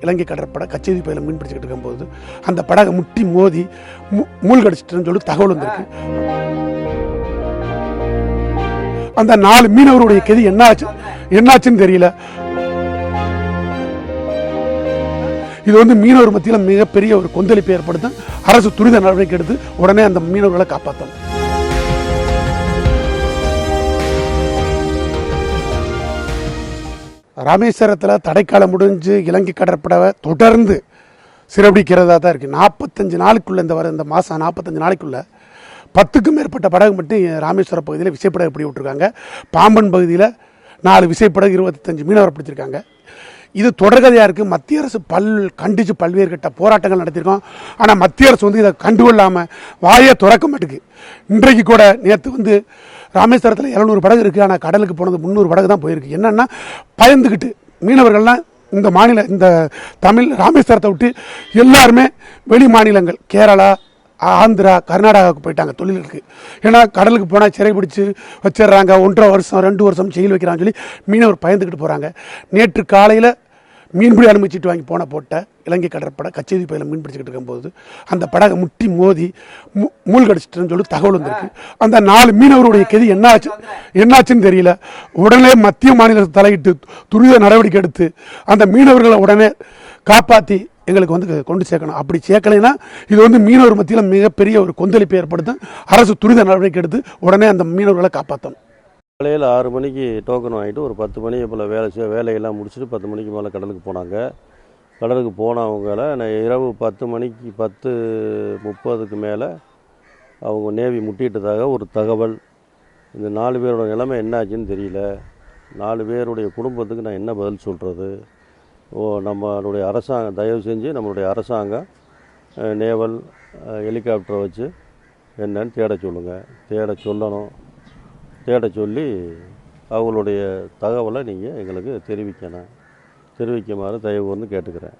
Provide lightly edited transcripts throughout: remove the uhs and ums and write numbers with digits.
இலங்கை கடற்படை கச்சேரி பயில மீன் பிடிச்சிக்கிட்டு இருக்கும்போது அந்த படகை முட்டி மோதி மூழ்கடிச்சிட்டுன்னு சொல்லி தகவல் வந்திருக்கு. அந்த 4 மீனவருடைய கதி என்னாச்சுன்னு தெரியல. இது மீனவர் மத்தியில் மிகப்பெரிய ஒரு கொந்தளிப்பை ஏற்படுத்தும். அரசு துரித நடவடிக்கை எடுத்து உடனே அந்த மீனவர்களை காப்பாற்றும். ராமேஸ்வரத்தில் தடைக்காலம் முடிஞ்சு இலங்கை கடற்படை தொடர்ந்து சிறப்பிடிக்கிறதா தான் இருக்குது. 45 நாளுக்குள்ளே இந்த மாதம் 45 நாளைக்குள்ளே 10க்கும் மேற்பட்ட படகு மட்டும் ராமேஸ்வரம் பகுதியில் விசைப்படகு பிடி விட்டுருக்காங்க. பாம்பன் பகுதியில் 4 விசைப்படகு 25 மீனவர் பிடிச்சிருக்காங்க. இது தொடர்கதையாக இருக்குது. மத்திய அரசு கண்டித்து பல்வேறு கட்ட போராட்டங்கள் நடத்தியிருக்கோம். ஆனால் மத்திய அரசு இதை கண்டுகொள்ளாமல் வாயை திறக்க மாட்டேங்குது. இன்றைக்கு கூட நேற்று ராமேஸ்வரத்தில் 700 படகு இருக்குது. ஆனால் கடலுக்கு போனது 300 படகு தான் போயிருக்கு. என்னென்னா பயந்துக்கிட்டு மீனவர்கள்லாம் இந்த தமிழ் ராமேஸ்வரத்தை விட்டு எல்லாருமே வெளி மாநிலங்கள் கேரளா, ஆந்திரா, கர்நாடகாவுக்கு போயிட்டாங்க தொழிலுக்கு. ஏன்னா கடலுக்கு போனால் சிறை பிடிச்சி வச்சிடுறாங்க. 1.5 வருஷம் 2 வருஷம் ஜெயில் வைக்கிறான்னு சொல்லி மீனவர் பயந்துக்கிட்டு போகிறாங்க. நேற்று காலையில் மீன்பிடி அனுமதிச்சிட்டு வாங்கி போட்ட இலங்கை கடற்படை கச்சேரி பயில மீன் பிடிச்சிக்கிட்டு இருக்கும்போது அந்த படகை முட்டி மோதி மூழ்கடிச்சிட்டுன்னு சொல்லி தகவல் வந்திருக்கு. அந்த 4 மீனவருடைய கதி என்னாச்சுன்னு தெரியல. உடனே மத்திய மாநிலத்தை தலையிட்டு துரித நடவடிக்கை எடுத்து அந்த மீனவர்களை உடனே காப்பாற்றி எங்களுக்கு கொண்டு சேர்க்கணும். அப்படி சேர்க்கலைன்னா இது மீனவர் மத்தியில் மிகப்பெரிய ஒரு கொந்தளிப்பை ஏற்படுத்தும். அரசு துரித நடவடிக்கை எடுத்து உடனே அந்த மீனவர்களை காப்பாற்றணும். காலையில் 6 மணிக்கு டோக்கன் வாங்கிட்டு ஒரு 10 மணி போல் வேலையெல்லாம் முடிச்சுட்டு 10 மணிக்கு மேலே கடலுக்கு போனாங்க. கடலுக்கு போனவங்கள நான் இரவு 10 மணிக்கு 10:30க்கு மேலே அவங்க நேவி முட்டிட்டதாக ஒரு தகவல். இந்த 4 பேரோட நிலைமை என்னாச்சுன்னு தெரியல. 4 பேருடைய குடும்பத்துக்கு நான் என்ன பதில் சொல்கிறது? நம்மளுடைய அரசாங்கம் தயவு செஞ்சு நம்மளுடைய அரசாங்கம் நேவல் ஹெலிகாப்டரை வச்சு என்னன்னு தேட சொல்லணும். தேட சொல்லி அவங்களுடைய தகவலை நீங்கள் எங்களுக்கு தெரிவிக்குமாறு தயவு கேட்டுக்கிறேன்.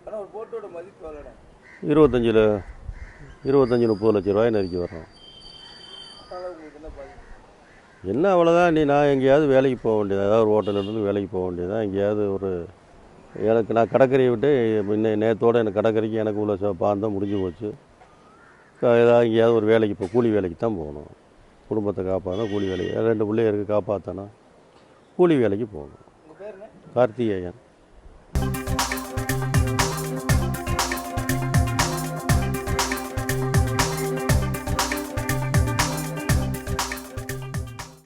25-30 லட்ச ரூபாய் நெருக்கி வர்றோம். என்ன அவ்வளோதான். நான் எங்கேயாவது வேலைக்கு போக வேண்டியது, ஏதாவது ஒரு ஹோட்டலிருந்து வேலைக்கு போக வேண்டியதான். எங்கேயாவது நான் கடற்கரையை விட்டு நேற்றோடு எனக்கு கடற்கரைக்கு எனக்கு உள்ள பாந்தம் முடிஞ்சு போச்சு. ஏதாவது எங்கேயாவது ஒரு வேலைக்கு கூலி வேலைக்கு தான் போகணும். குடும்பத்தை காப்பாற்றணும், கூலி வேலைக்கு 2 பிள்ளைகளுக்கு காப்பாற்றணும், கூலி வேலைக்கு போகணும். கார்த்திகேயன்.